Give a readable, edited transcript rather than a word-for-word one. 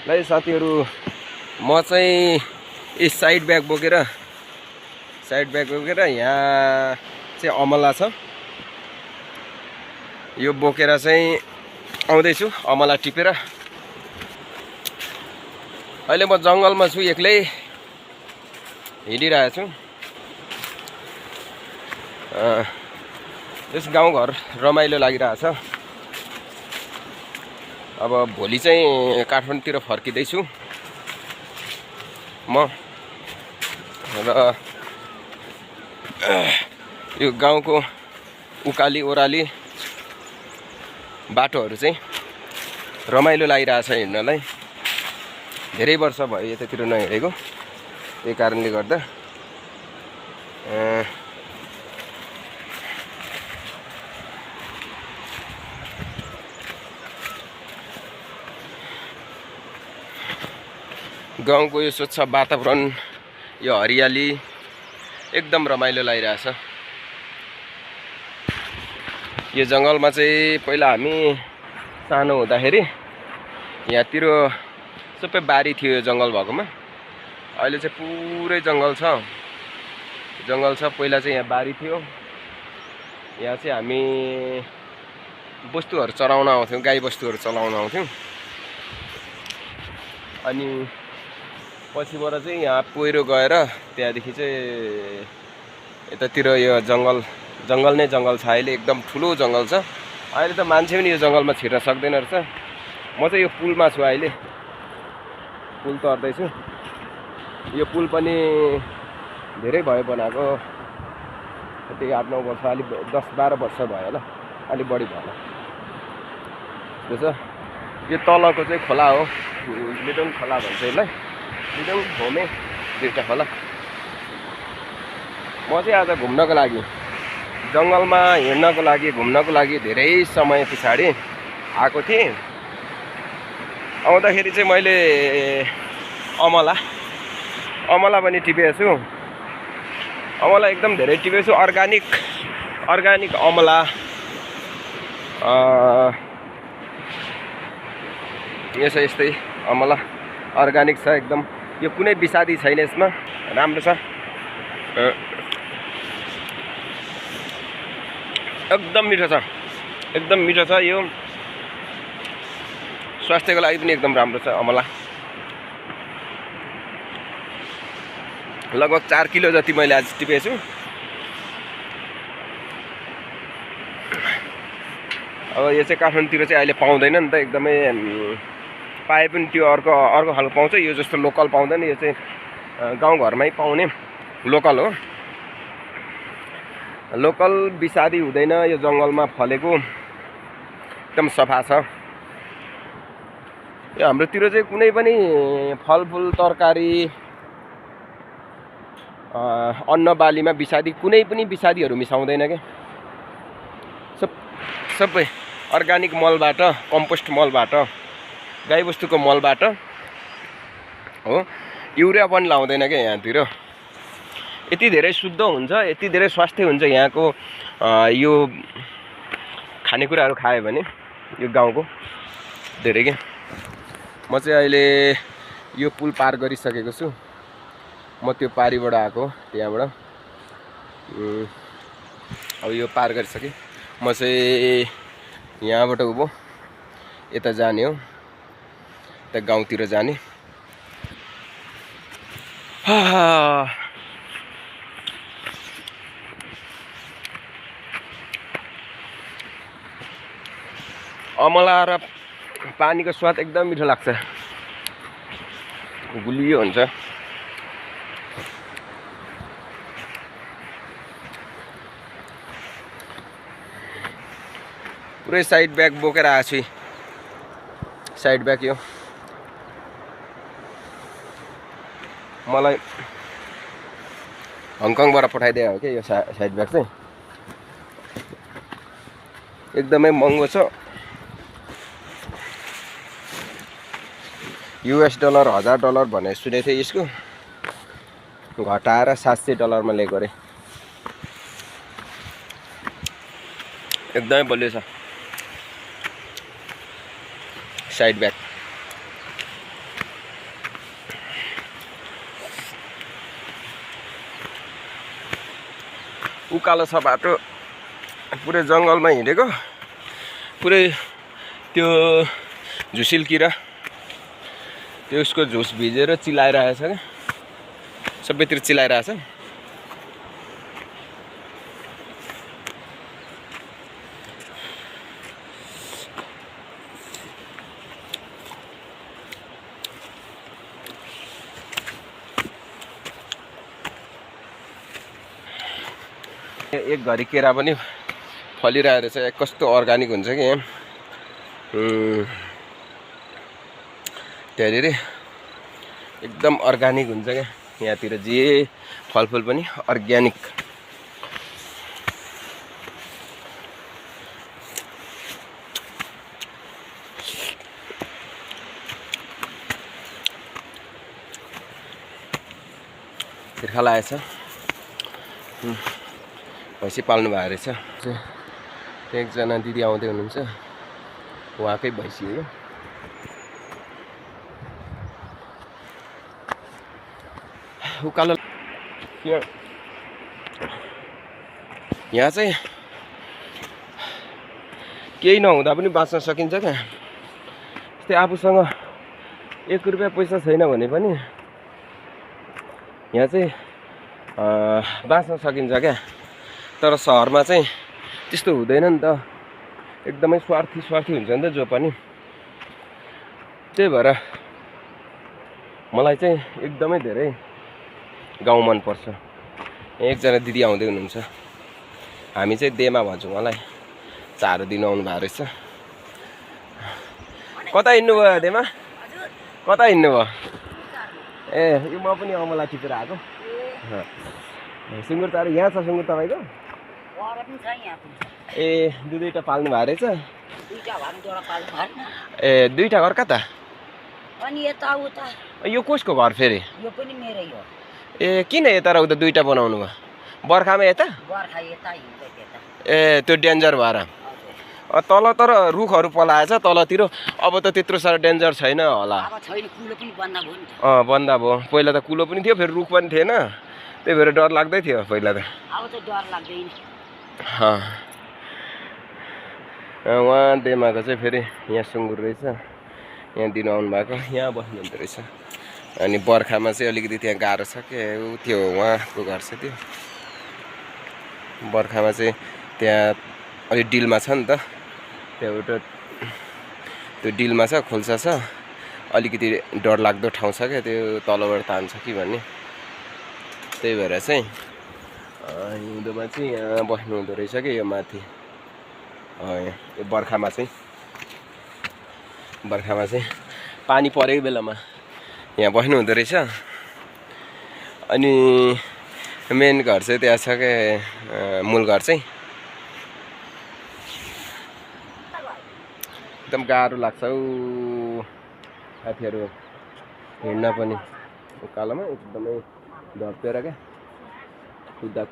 ल साथीहरु म चाहिँ यस साइड ब्याग बोकेर यहाँ चाहिँ अमला छ यो बोकेर चाहिँ आउँदै छु अमला टिपेर अहिले म जंगलमा छु एक्लै हिँडिरहेको छु यस गाउँघर रमाइलो लागिरहेछ अब भोलि चाहिँ काठमाडौँतिर फर्किँदै छु म र यो गाउँको उकाली ओराली बाटोहरू चाहिँ रमाइलो लागिरहेछ हिँड्नलाई धेरै वर्ष भयो यतातिर नहिँडेको त्यही कारणले गर्दा गाउँको यो स्वच्छ वातावरण यो हरियाली एकदम रमाइलो लागिरहेछ यो जंगलमा चाहिँ पहिला हामी सानो हुँदाखेरि यहाँतिर सबै बारी थियो यो जंगल भएकोमा अहिले चाहिँ पुरै जंगल छ पहिला चाहिँ यहाँ बारी थियो यहाँ चाहिँ हामी वस्तुहरू चराउन आउँथ्यौं गाई वस्तुहरू चलाउन आउँथ्यौं अनि पछिबाट चाहिँ यहाँ पहिरो गएर त्यहाँदेखि चाहिँ यतातिर यो जंगल नै जंगल छ अहिले एकदम ठुलो जंगल छ अहिले त मान्छे पनि यो जंगलमा छिर्न सक्दैन रहेछ म चाहिँ यो पुलमा छु अहिले पुल तर्दै छु यो पुल पनि धेरै भयो बनाएको त्यही 8-9 वर्ष अलि 10-12 वर्ष भयो होला अलि बढी भयो त्यसो यो तलको चाहिँ खोला हो लिडोङ खोला भन्छ यसलाई लिडोङ होमे दुईटा खोला म चाहिँ आज घुम्नको लागि जंगलमा हिँड्नको लागि घुम्नको लागि धेरै समय पछाडी आएको थिएँ आउँदाखेरि चाहिँ मैले अमला पनि टिपेको छु अमला एकदम धेरै टिपेको छु अर्गानिक अमला यस्तै अमला अर्गानिक छ एकदम यो कुनै विषादी छैन यसमा राम्रो छ एकदम मिठो छ यो स्वास्थ्यको लागि पनि एकदम राम्रो छ अमला लगभग 4 किलो जति मैले आज टिपेको छु अब यो चाहिँ काठमाडौँतिर चाहिँ अहिले पाउँदैन नि त एकदमै पाए पनि त्यो अर्को खालको पाउँछ यो जस्तो लोकल पाउँदैन यो चाहिँ गाउँघरमै पाउने लोकल हो लोकल विषादी हुँदैन यो जंगलमा फलेको एकदम सफा छ यो हाम्रोतिर चाहिँ कुनै पनि फलफुल तरकारी अन्न बालीमा कुनै पनि विषादीहरू मिसाउँदैन के सबै अर्गानिक मलबाट कम्पोस्ट मलबाट गाईबस्तुको मलबाट हो युरिया पनि लाउँदैन के यहाँतिर यति धेरै शुद्ध हुन्छ यति धेरै स्वास्थ्य हुन्छ यहाँको यो खानेकुराहरू खायो भने यो गाउँको धेरै के म चाहिँ अहिले यो पुल पार गरिसकेको छु म त्यो पारीबाट आएको त्यहाँबाट अब यो पार गरिसके म चाहिँ यहाँबाट उभो यता जाने हो त गाउँतिर जाने अमला र पानीको स्वाद एकदम मिठो लाग्छ गुलियो हुन्छ पुरै साइड ब्याग बोकेर आएको छु साइड ब्याग यो मलाई हङकङबाट पठाइदिएको हो कि यो साइड ब्याग चाहिँ एकदमै महँगो छ $1000 $1000 भने सुनेको थिएँ यसको घटाएर $700 मा लिएको अरे एकदमै बलियो छ साइड ब्याग उकालो छ बाटो पुरै जङ्गलमा हिँडेको पुरै त्यो झुसिल किरा त्यो उसको झुस भिजेर चिलाइरहेछ क्या सबैतिर चिलाइरहेछ एक घरी केरा पनि फलिरहेको रहेछ कस्तो अर्गानिक हुन्छ कि यहाँ त्यहाँनिर एकदम अर्गानिक हुन्छ क्या यहाँतिर जे फलफुल पनि अर्ग्यानिक तिर्खा लागेछ भैँसी पाल्नु भएको रहेछ त्यहाँ एकजना दिदी आउँदै हुनुहुन्छ उहाँकै भैँसी हो उकालो यहाँ चाहिँ केही नहुँदा पनि बाँच्न सकिन्छ क्या त्यस्तै आफूसँग 1 रुपियाँ पैसा छैन भने पनि यहाँ चाहिँ बाँच्न सकिन्छ क्या तर सहरमा चाहिँ त्यस्तो हुँदैन नि त एकदमै स्वार्थी हुन्छ नि त जो पनि त्यही भएर मलाई चाहिँ एकदमै धेरै गाउँ मनपर्छ एकजना दिदी आउँदै हुनुहुन्छ हामी चाहिँ देमा भन्छौँ उहाँलाई चारो दिनु आउनु भएको रहेछ कता हिँड्नु भयो देमा कता हिँड्नु भयो ए यो म पनि अमला टिपेर आएको सुँगुर चारो यहाँ छ सुँगुर तपाईँको ए दुईवटा पाल्नु भएको रहेछ ए दुईवटा घर कता यो कसको घर फेरि ए किन यता र उता दुईवटा बनाउनु भयो बर्खामा यता ए त्यो डेन्जर भएर तल तर रुखहरू पलाएछ तलतिर अब त त्यत्रो साह्रो डेन्जर छैन होला बन्दा भयो पहिला त कुलो पनि थियो फेरि रुख पनि थिएन त्यही भएर डर लाग्दै थियो पहिला त उहाँ देमाको चाहिँ फेरि यहाँ सुँगुर रहेछ यहाँ दिनु आउनु भएको यहाँ बस्नुहुँदो रहेछ अनि बर्खामा चाहिँ अलिकति त्यहाँ गाह्रो छ के त्यो उहाँको घर छ त्यो बर्खामा चाहिँ त्यहाँ अलि डिलमा छ नि त त्यहाँ एउटा त्यो डिलमा छ खोल्सा छ अलिकति डरलाग्दो ठाउँ छ क्या त्यो तलबाट तान्छ कि भन्ने त्यही भएर चाहिँ हिउँदोमा चाहिँ यहाँ बस्नु हुँदो रहेछ कि यो माथि यो बर्खामा चाहिँ पानी परेको बेलामा यहाँ बस्नु हुँदो रहेछ अनि मेन घर चाहिँ त्यहाँ छ के मूल घर चाहिँ एकदम गाह्रो लाग्छ हौ साथीहरू हिँड्न पनि उकालोमा एकदमै धप्पेर क्या कुद्दा